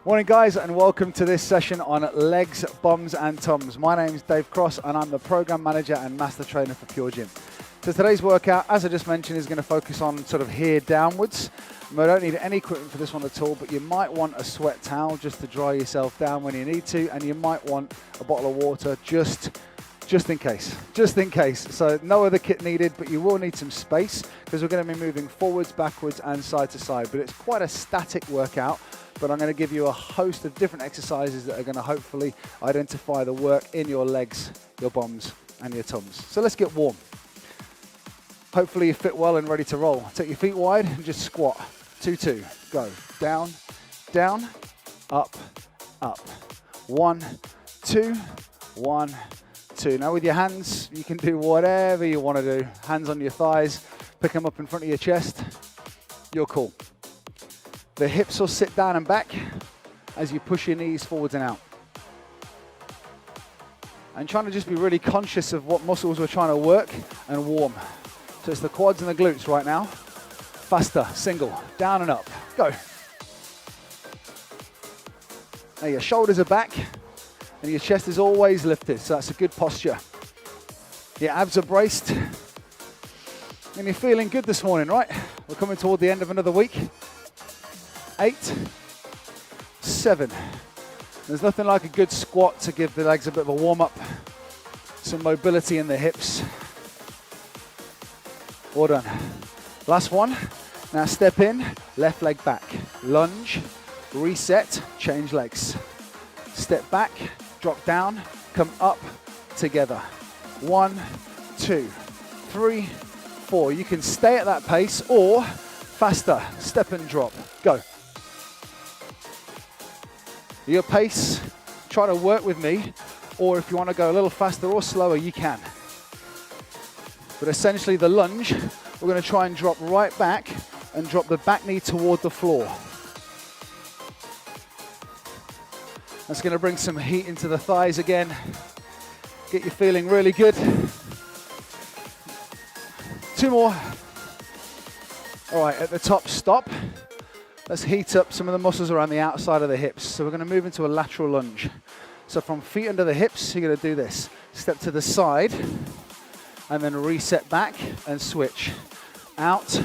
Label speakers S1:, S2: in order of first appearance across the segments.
S1: Morning guys, and welcome to this session on legs, bums and tums. My name is Dave Cross and I'm the program manager and master trainer for PureGym. So today's workout, as I just mentioned, is going to focus on sort of here downwards. I don't need any equipment for this one at all, but you might want a sweat towel just to dry yourself down when you need to, and you might want a bottle of water just in case. So no other kit needed, but you will need some space because we're going to be moving forwards, backwards and side to side. But it's quite a static workout, but I'm going to give you a host of different exercises that are going to hopefully identify the work in your legs, your bums and your tums. So let's get warm. Hopefully you fit well and ready to roll. Take your feet wide and just squat. 2-2, go. Down, down, up, up. 1, 2, 1, 2. Now with your hands, you can do whatever you want to do. Hands on your thighs, pick them up in front of your chest. You're cool. The hips will sit down and back as you push your knees forwards and out. And trying to just be really conscious of what muscles we're trying to work and warm. So it's the quads and the glutes right now. Faster, single, down and up, go. Now your shoulders are back and your chest is always lifted, so that's a good posture. Your abs are braced and you're feeling good this morning, right? We're coming toward the end of another week. 8, 7. There's nothing like a good squat to give the legs a bit of a warm up, some mobility in the hips. Well done. Last one. Now step in, left leg back. Lunge, reset, change legs. Step back, drop down, come up together. 1, 2, 3, 4. You can stay at that pace or faster, step and drop. Go. Your pace, try to work with me, or if you want to go a little faster or slower, you can. But essentially the lunge, we're going to try and drop right back and drop the back knee toward the floor. That's going to bring some heat into the thighs again. Get you feeling really good. 2 more. All right, at the top, stop. Let's heat up some of the muscles around the outside of the hips. So we're going to move into a lateral lunge. So from feet under the hips, you're going to do this. Step to the side, and then reset back and switch. Out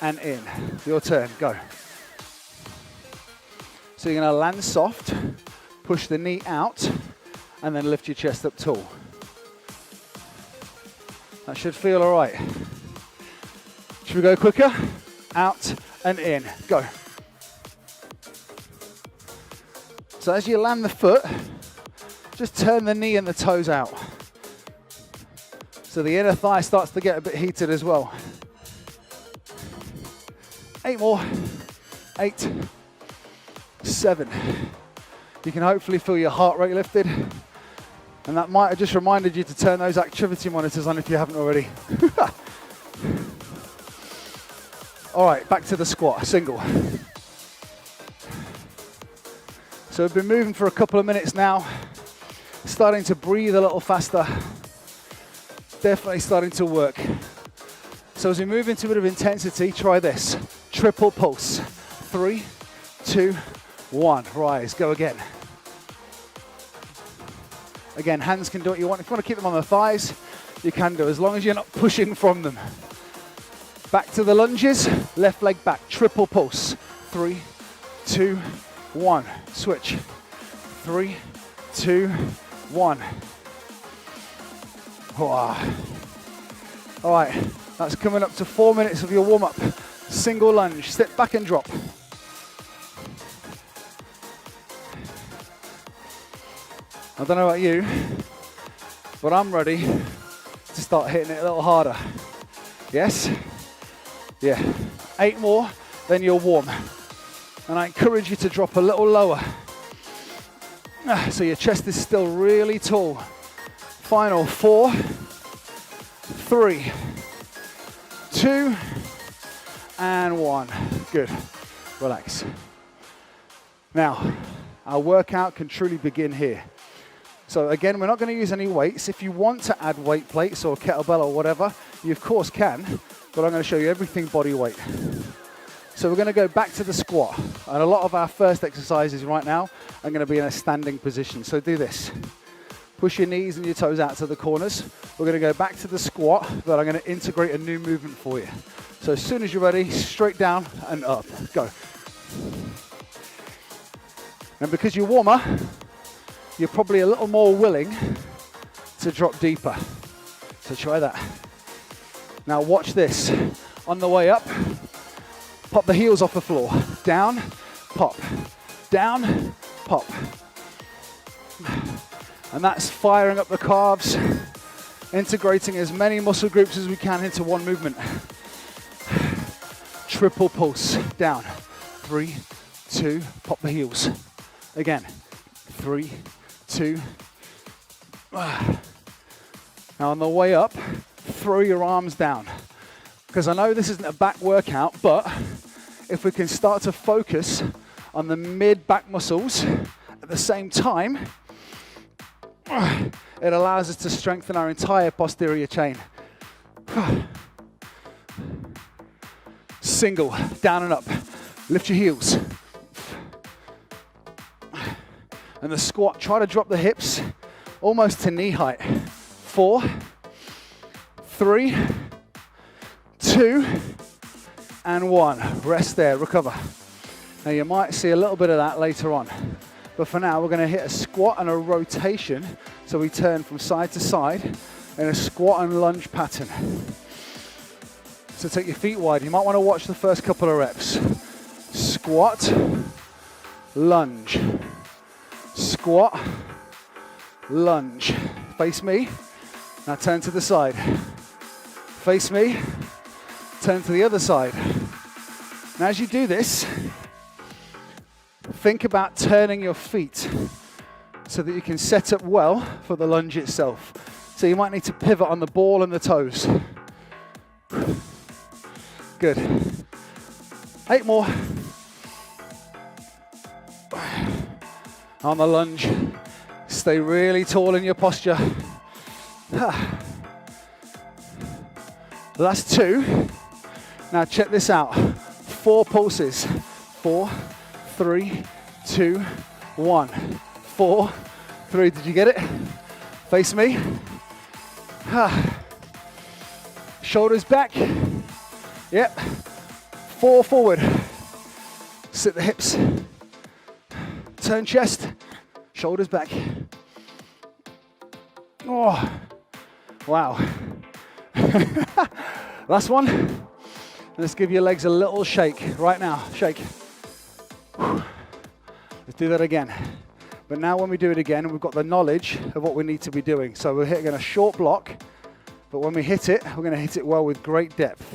S1: and in. Your turn, go. So you're going to land soft, push the knee out, and then lift your chest up tall. That should feel all right. Should we go quicker? Out and in, go. So as you land the foot, just turn the knee and the toes out. So the inner thigh starts to get a bit heated as well. 8 more, 8, 7. You can hopefully feel your heart rate lifted. And that might have just reminded you to turn those activity monitors on if you haven't already. All right, back to the squat, single. So we've been moving for a couple of minutes now. Starting to breathe a little faster. Definitely starting to work. So as we move into a bit of intensity, try this. Triple pulse. 3, 2, 1. Rise, go again. Again, hands can do what you want. If you want to keep them on the thighs, you can do, as long as you're not pushing from them. Back to the lunges, left leg back, triple pulse. 3, 2, 1. Switch. 3, 2, 1. Wow. All right, that's coming up to 4 minutes of your warm-up. Single lunge, step back and drop. I don't know about you, but I'm ready to start hitting it a little harder. Yes? Yeah. 8 more, then you're warm. And I encourage you to drop a little lower. So your chest is still really tall. Final 4, 3, 2, and 1. Good. Relax. Now, our workout can truly begin here. So again, we're not going to use any weights. If you want to add weight plates or kettlebell or whatever, you of course can, but I'm going to show you everything body weight. So we're going to go back to the squat. And a lot of our first exercises right now are going to be in a standing position. So do this. Push your knees and your toes out to the corners. We're going to go back to the squat, but I'm going to integrate a new movement for you. So as soon as you're ready, straight down and up. Go. And because you're warmer, you're probably a little more willing to drop deeper. So try that. Now watch this. On the way up, pop the heels off the floor. Down, pop. Down, pop. And that's firing up the calves, integrating as many muscle groups as we can into one movement. Triple pulse. Down. 3, 2, pop the heels. Again. 3, 2. Now on the way up, throw your arms down. Because I know this isn't a back workout, but if we can start to focus on the mid-back muscles at the same time, it allows us to strengthen our entire posterior chain. Single, down and up. Lift your heels. And the squat, try to drop the hips almost to knee height. 4, 3, 2, and 1. Rest there, recover. Now you might see a little bit of that later on. But for now, we're going to hit a squat and a rotation. So we turn from side to side in a squat and lunge pattern. So take your feet wide. You might want to watch the first couple of reps. Squat, lunge. Squat, lunge. Face me. Now turn to the side. Face me. Turn to the other side. Now as you do this, think about turning your feet so that you can set up well for the lunge itself. So you might need to pivot on the ball and the toes. Good. 8 more. On the lunge, stay really tall in your posture. Last 2. Now check this out. 4 pulses. 4, 3, 2, 1. 4, 3. Did you get it? Face me. Shoulders back. Yep. 4 forward. Sit the hips. Turn chest. Shoulders back. Oh, wow. Last one. Let's give your legs a little shake right now. Shake. Let's do that again. But now when we do it again, we've got the knowledge of what we need to be doing. So we're hitting a short block, but when we hit it, we're going to hit it well with great depth.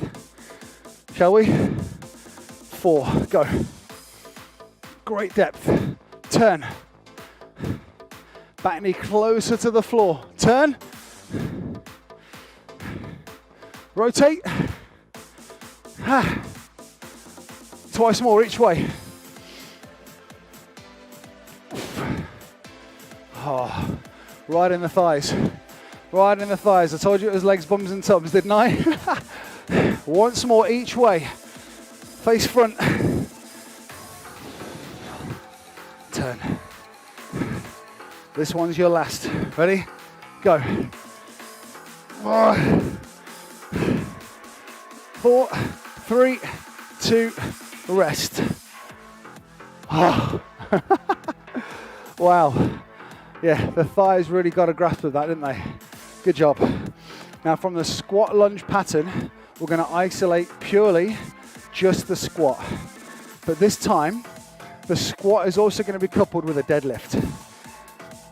S1: Shall we? 4, go. Great depth. Turn. Back knee closer to the floor. Turn. Rotate. Twice more each way. Oh, right in the thighs. Right in the thighs. I told you it was legs, bums and tums, didn't I? Once more each way. Face front. Turn. This one's your last. Ready? Go. 4, 3, 2, rest. Oh. Wow. Yeah, the thighs really got a grasp of that, didn't they? Good job. Now from the squat lunge pattern, we're going to isolate purely just the squat. But this time, the squat is also going to be coupled with a deadlift.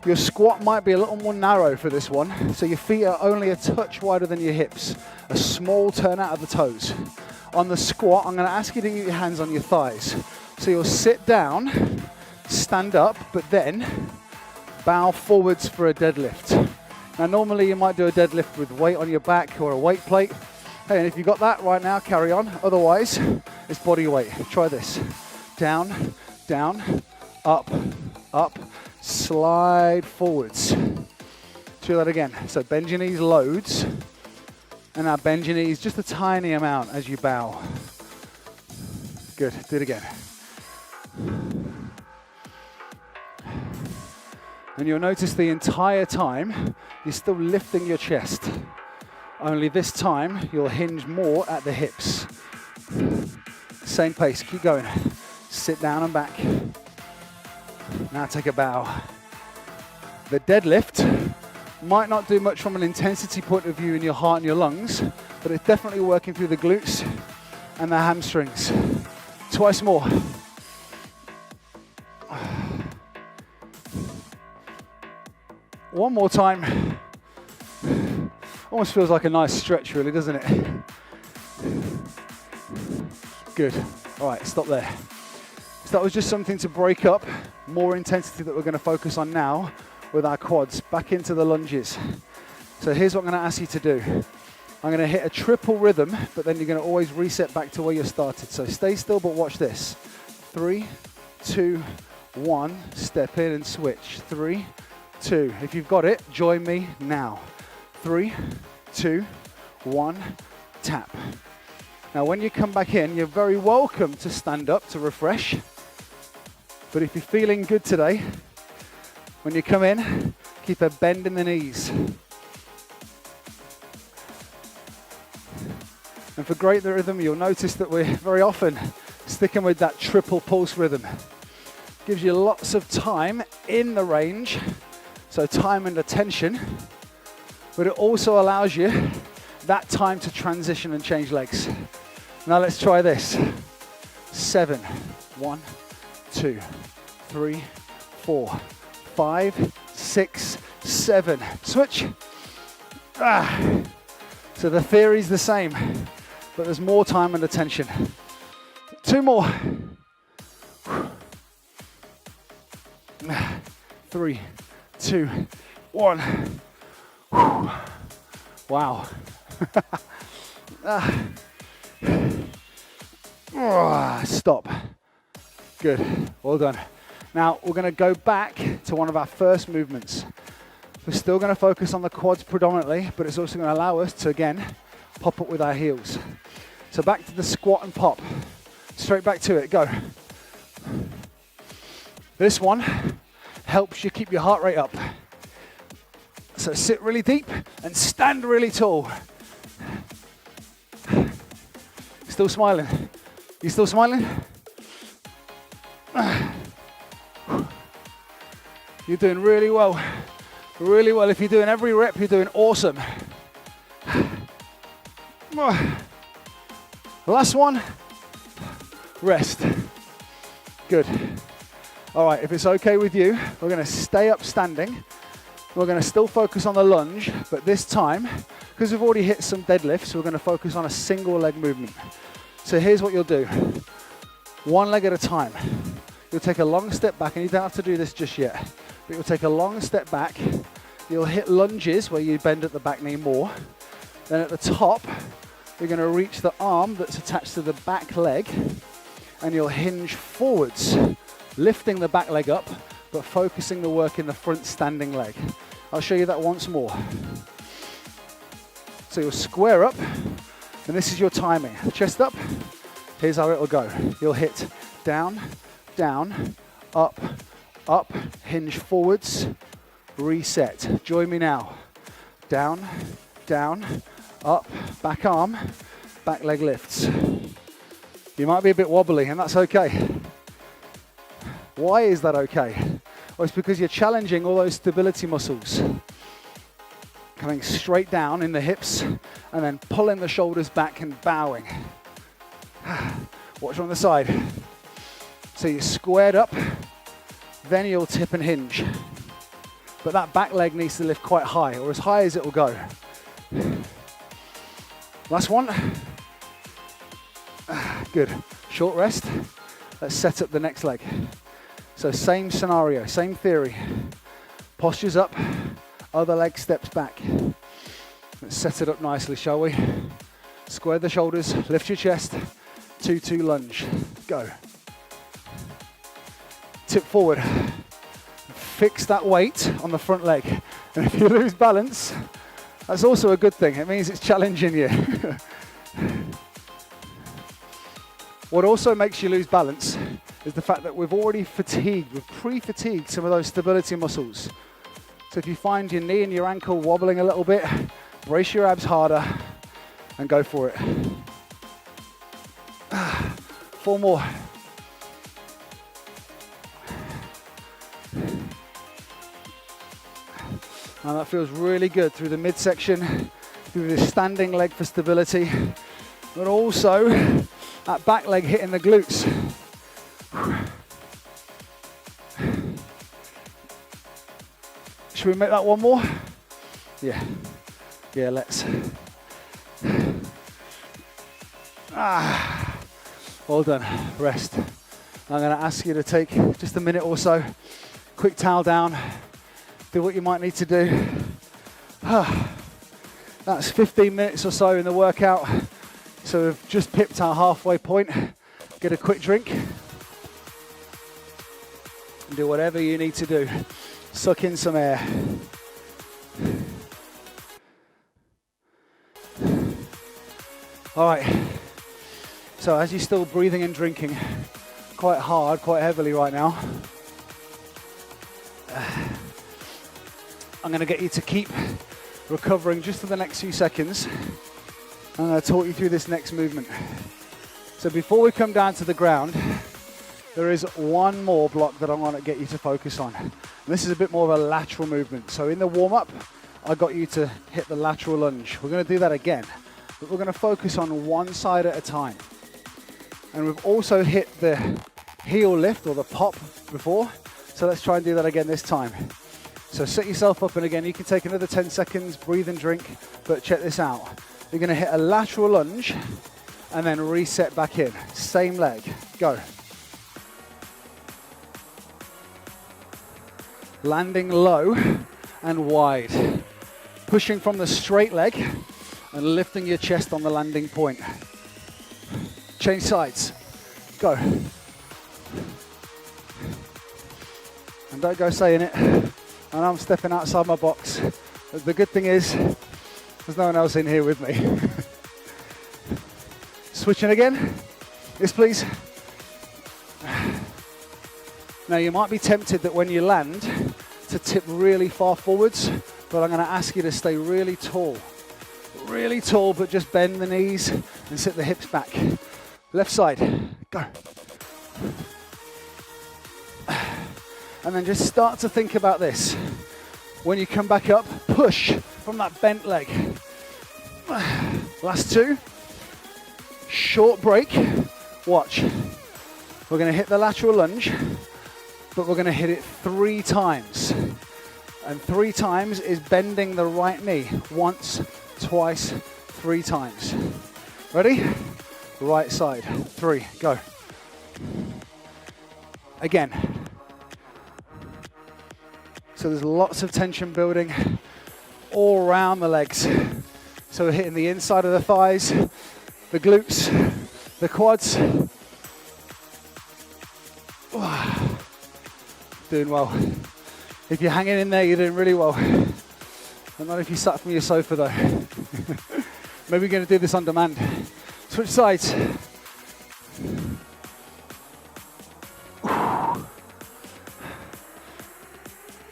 S1: Your squat might be a little more narrow for this one, so your feet are only a touch wider than your hips. A small turn out of the toes. On the squat, I'm going to ask you to get your hands on your thighs. So you'll sit down, stand up, but then bow forwards for a deadlift. Now normally you might do a deadlift with weight on your back or a weight plate. Hey, and if you got that right now, carry on. Otherwise, it's body weight. Try this. Down, down, up, up, slide forwards. Do that again. So bend your knees loads. And now bend your knees just a tiny amount as you bow. Good, do it again. And you'll notice the entire time, you're still lifting your chest. Only this time, you'll hinge more at the hips. Same pace, keep going. Sit down and back. Now take a bow. The deadlift might not do much from an intensity point of view in your heart and your lungs, but it's definitely working through the glutes and the hamstrings. Twice more. One more time. Almost feels like a nice stretch really, doesn't it? Good. All right, stop there. So that was just something to break up more intensity that we're going to focus on now with our quads. Back into the lunges. So here's what I'm going to ask you to do. I'm going to hit a triple rhythm, but then you're going to always reset back to where you started. So stay still, but watch this. 3, 2, 1. Step in and switch. 3, 2. If you've got it, join me now. 3, 2, 1. Tap. Now when you come back in, you're very welcome to stand up to refresh. But if you're feeling good today, when you come in, keep a bend in the knees. And for great rhythm, you'll notice that we're very often sticking with that triple pulse rhythm. Gives you lots of time in the range, so time and attention, but it also allows you that time to transition and change legs. Now let's try this. 7, 1, 2, 3, 4, 5, 6, 7. Switch. So the theory's the same, but there's more time and attention. 2 more. 3, 2, 1. Wow. Stop. Good. Well done. Now we're going to go back to one of our first movements. We're still going to focus on the quads predominantly, but it's also going to allow us to, again, pop up with our heels. So back to the squat and pop. Straight back to it. Go. This one helps you keep your heart rate up. So sit really deep and stand really tall. Still smiling? You still smiling? You're doing really well. Really well. If you're doing every rep, you're doing awesome. Last one. Rest. Good. All right, if it's okay with you, we're going to stay up standing. We're going to still focus on the lunge, but this time, because we've already hit some deadlifts, we're going to focus on a single leg movement. So here's what you'll do. One leg at a time. You'll take a long step back, and you don't have to do this just yet, but you'll take a long step back. You'll hit lunges where you bend at the back knee more. Then at the top, you're going to reach the arm that's attached to the back leg, and you'll hinge forwards, lifting the back leg up, but focusing the work in the front standing leg. I'll show you that once more. So you'll square up, and this is your timing. Chest up, here's how it'll go. You'll hit down, down, up, up, hinge forwards, reset. Join me now. Down, down, up, back arm, back leg lifts. You might be a bit wobbly, and that's okay. Why is that okay? Well, it's because you're challenging all those stability muscles. Coming straight down in the hips, and then pulling the shoulders back and bowing. Watch on the side. So you're squared up, then you'll tip and hinge. But that back leg needs to lift quite high, or as high as it will go. Last one. Good. Short rest. Let's set up the next leg. So same scenario, same theory. Postures up, other leg steps back. Let's set it up nicely, shall we? Square the shoulders, lift your chest, 2-2 lunge. Go. Tip forward. Fix that weight on the front leg. And if you lose balance, that's also a good thing. It means it's challenging you. What also makes you lose balance is the fact that we've already we've pre-fatigued some of those stability muscles. So if you find your knee and your ankle wobbling a little bit, brace your abs harder and go for it. 4 more. And that feels really good through the midsection, through the standing leg for stability, but also that back leg hitting the glutes. Should we make that one more? Yeah. Yeah, let's. Well done. Rest. I'm going to ask you to take just a minute or so. Quick towel down. Do what you might need to do. That's 15 minutes or so in the workout. So we've just pipped our halfway point. Get a quick drink. And do whatever you need to do. Suck in some air. All right. So as you're still breathing and drinking quite hard, quite heavily right now, I'm going to get you to keep recovering just for the next few seconds. I'm going to talk you through this next movement. So before we come down to the ground, there is one more block that I want to get you to focus on. And this is a bit more of a lateral movement. So in the warm-up, I got you to hit the lateral lunge. We're going to do that again, but we're going to focus on one side at a time. And we've also hit the heel lift or the pop before. So let's try and do that again this time. So set yourself up, and again, you can take another 10 seconds, breathe and drink, but check this out. You're going to hit a lateral lunge and then reset back in. Same leg. Go. Landing low and wide. Pushing from the straight leg and lifting your chest on the landing point. Change sides. Go. And don't go saying it. I know I'm stepping outside my box. But the good thing is, there's no one else in here with me. Switching again. Yes, please. Now you might be tempted that when you land to tip really far forwards, but I'm going to ask you to stay really tall, but just bend the knees and sit the hips back. Left side, go. And then just start to think about this. When you come back up, push from that bent leg. Last two. Short break. Watch. We're going to hit the lateral lunge, but we're going to hit it 3 times. And 3 times is bending the right knee. Once, twice, 3 times. Ready? Right side. 3. Go. Again. So there's lots of tension building all around the legs. So we're hitting the inside of the thighs, the glutes, the quads. Doing well. If you're hanging in there, you're doing really well. But not if you sat from your sofa though. Maybe we're going to do this on demand. Switch sides.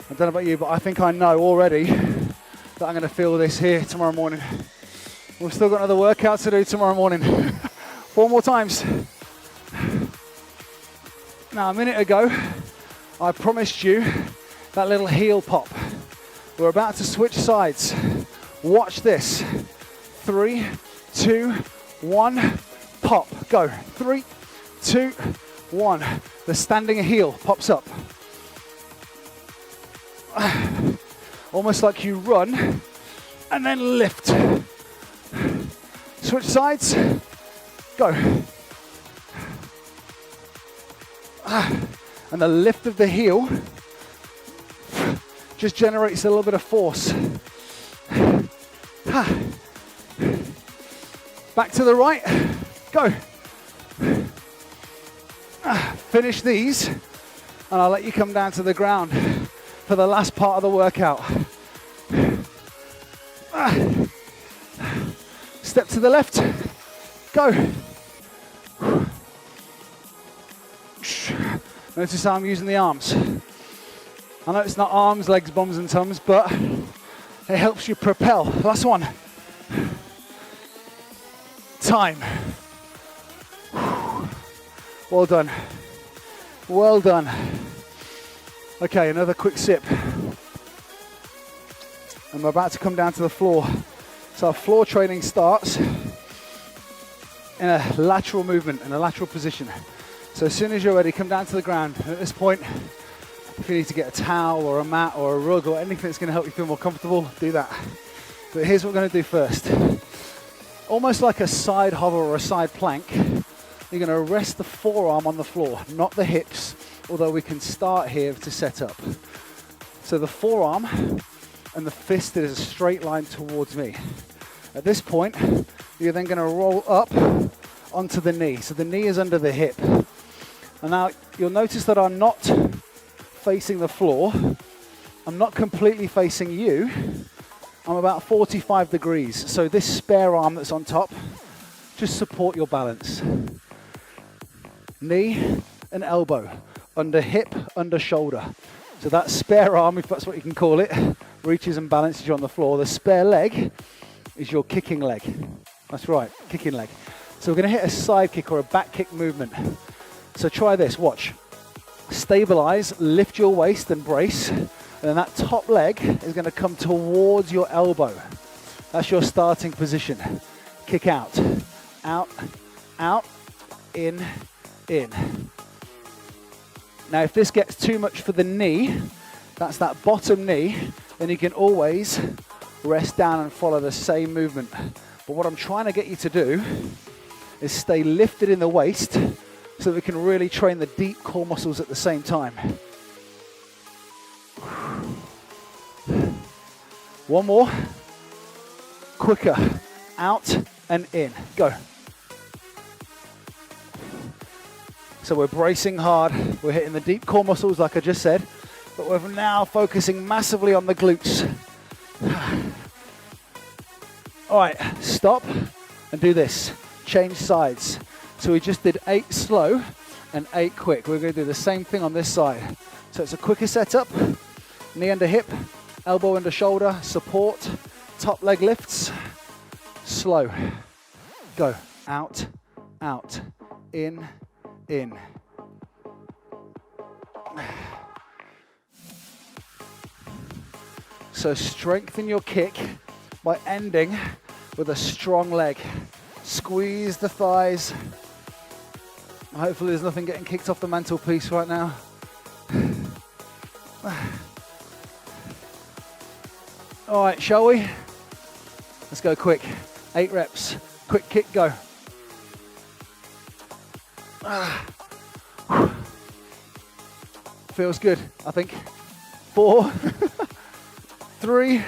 S1: I don't know about you, but I think I know already that I'm going to feel this here tomorrow morning. We've still got another workout to do tomorrow morning. 4 more times. Now, a minute ago, I promised you that little heel pop. We're about to switch sides. Watch this. 3, 2, 1, pop. Go. 3, 2, 1. The standing heel pops up. Almost like you run and then lift. Switch sides. Go. And the lift of the heel just generates a little bit of force. Back to the right. Go. Finish these and I'll let you come down to the ground for the last part of the workout. Step to the left. Go. Notice how I'm using the arms. I know it's not arms, legs, bums and tums, but it helps you propel. Last one. Time. Well done. Well done. Okay, another quick sip. And we're about to come down to the floor. So our floor training starts in a lateral movement, in a lateral position. So as soon as you're ready, come down to the ground. And at this point, if you need to get a towel or a mat or a rug or anything that's going to help you feel more comfortable, do that. But here's what we're going to do first. Almost like a side hover or a side plank, you're going to rest the forearm on the floor, not the hips, although we can start here to set up. So the forearm and the fist is a straight line towards me. At this point, you're then going to roll up onto the knee. So the knee is under the hip. And now you'll notice that I'm not facing the floor. I'm not completely facing you. I'm about 45 degrees. So this spare arm that's on top, just support your balance. Knee and elbow, under hip, under shoulder. So that spare arm, if that's what you can call it, reaches and balances you on the floor. The spare leg is your kicking leg. That's right, kicking leg. So we're going to hit a side kick or a back kick movement. So try this, watch. Stabilize, lift your waist and brace. And then that top leg is going to come towards your elbow. That's your starting position. Kick out, out, out, in, in. Now if this gets too much for the knee, that's that bottom knee, then you can always rest down and follow the same movement. But what I'm trying to get you to do is stay lifted in the waist so that we can really train the deep core muscles at the same time. One more. Quicker. Out and in. Go. So we're bracing hard. We're hitting the deep core muscles like I just said, but we're now focusing massively on the glutes. All right, stop and do this. Change sides. So we just did 8 slow and 8 quick. We're going to do the same thing on this side. So it's a quicker setup. Knee under hip, elbow under shoulder, support, top leg lifts. Slow. Go. Out, out, in, in. So strengthen your kick by ending with a strong leg. Squeeze the thighs. Hopefully there's nothing getting kicked off the mantelpiece right now. All right, shall we? Let's go quick. 8 reps. Quick kick, go. Feels good, I think. 4, 3,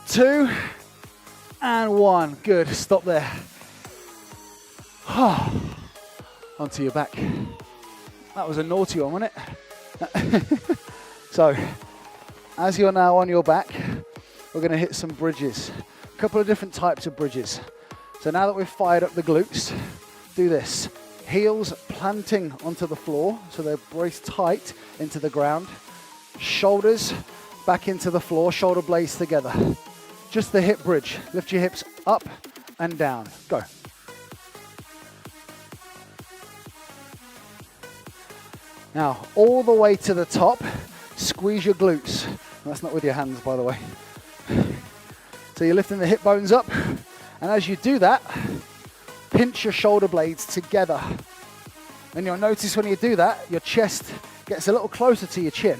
S1: 2, and 1. Good, stop there. Onto your back. That was a naughty one, wasn't it? So, as you're now on your back, we're going to hit some bridges. A couple of different types of bridges. So now that we've fired up the glutes, do this. Heels planting onto the floor, so they're braced tight into the ground. Shoulders back into the floor, shoulder blades together. Just the hip bridge. Lift your hips up and down. Go. Now, all the way to the top, squeeze your glutes. That's not with your hands, by the way. So you're lifting the hip bones up, and as you do that, pinch your shoulder blades together. And you'll notice when you do that, your chest gets a little closer to your chin.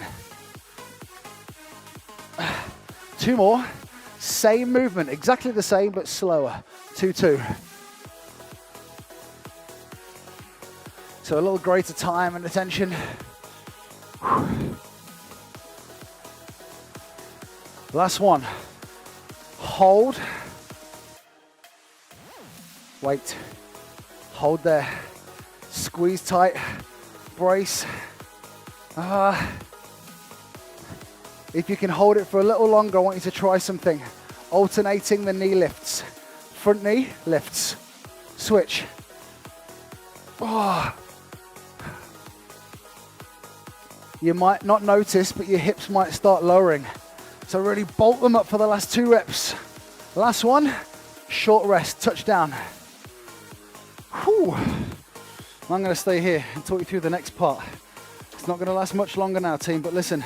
S1: 2 more. Same movement, exactly the same, but slower. 2, 2. So a little greater time and attention. Last one. Hold. Wait. Hold there. Squeeze tight. Brace. If you can hold it for a little longer, I want you to try something. Alternating the knee lifts. Front knee lifts. Switch. You might not notice, but your hips might start lowering. So really bolt them up for the last 2 reps. Last one, short rest, touchdown. Whew. I'm going to stay here and talk you through the next part. It's not going to last much longer now, team, but listen.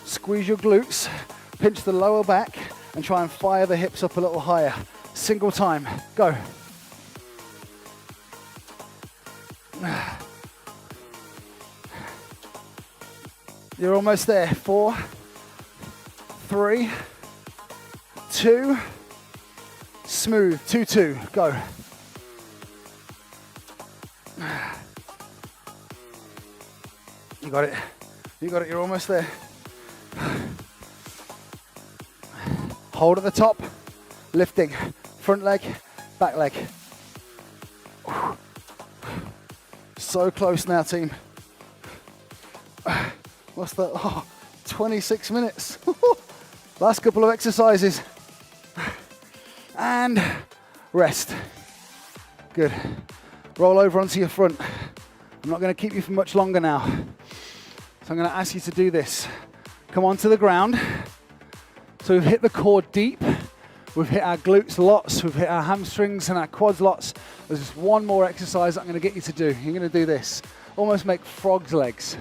S1: Squeeze your glutes, pinch the lower back, and try and fire the hips up a little higher. Single time, go. You're almost there. 4, 3, 2, smooth, 2, 2, go. You got it, you're almost there. Hold at the top, lifting, front leg, back leg. So close now, team. What's that? 26 minutes. Last couple of exercises. And rest. Good. Roll over onto your front. I'm not going to keep you for much longer now. So I'm going to ask you to do this. Come onto the ground. So we've hit the core deep. We've hit our glutes lots. We've hit our hamstrings and our quads lots. There's just one more exercise I'm going to get you to do. You're going to do this. Almost make frog's legs.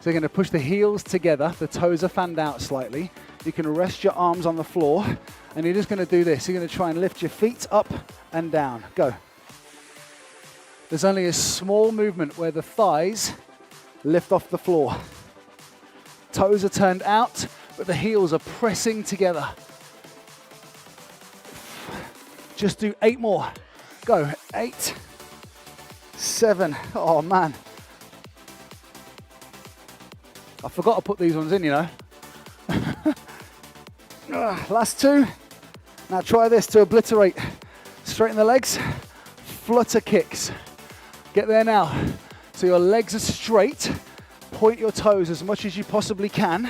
S1: So you're going to push the heels together. The toes are fanned out slightly. You can rest your arms on the floor. And you're just going to do this. You're going to try and lift your feet up and down. Go. There's only a small movement where the thighs lift off the floor. Toes are turned out, but the heels are pressing together. Just do 8 more. Go. 8, 7. Oh, man. I forgot to put these ones in, you know. Last 2. Now try this to obliterate. Straighten the legs, flutter kicks. Get there now. So your legs are straight. Point your toes as much as you possibly can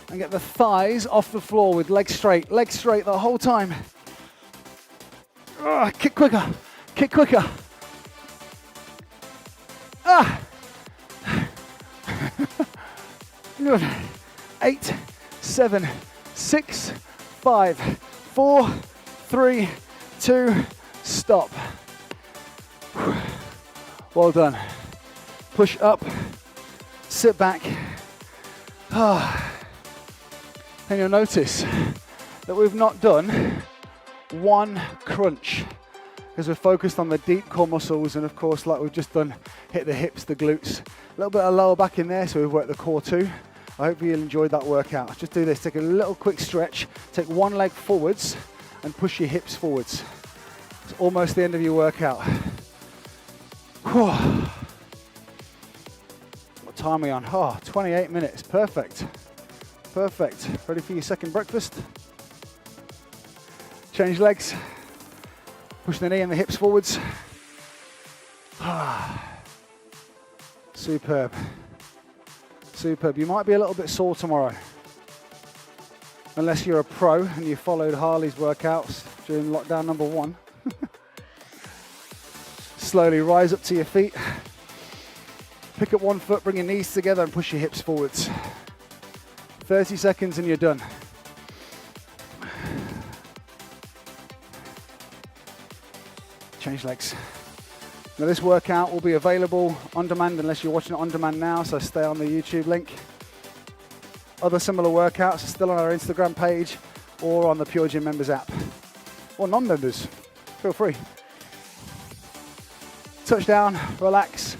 S1: and get the thighs off the floor with legs straight the whole time. Kick quicker, kick quicker. 8, 7, 6, 5, 4, 3, 2, stop. Well done. Push up, sit back. And you'll notice that we've not done one crunch because we're focused on the deep core muscles, and of course, like we've just done, hit the hips, the glutes, a little bit of lower back in there, so we've worked the core too. I hope you enjoyed that workout. Just do this, take a little quick stretch, take one leg forwards and push your hips forwards. It's almost the end of your workout. What time are we on? 28 minutes, perfect. Perfect. Ready for your second breakfast? Change legs. Push the knee and the hips forwards. Superb. Superb. You might be a little bit sore tomorrow. Unless you're a pro and you followed Harley's workouts during lockdown number 1. Slowly rise up to your feet. Pick up one foot, bring your knees together and push your hips forwards. 30 seconds and you're done. Change legs. Now this workout will be available on demand unless you're watching it on demand now, so stay on the YouTube link. Other similar workouts are still on our Instagram page or on the PureGym members app. Or non-members, feel free. Touch down, relax,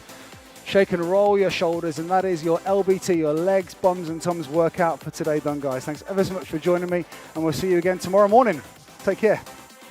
S1: shake and roll your shoulders, and that is your LBT, your legs, bums and tums workout for today done, guys. Thanks ever so much for joining me, and we'll see you again tomorrow morning. Take care.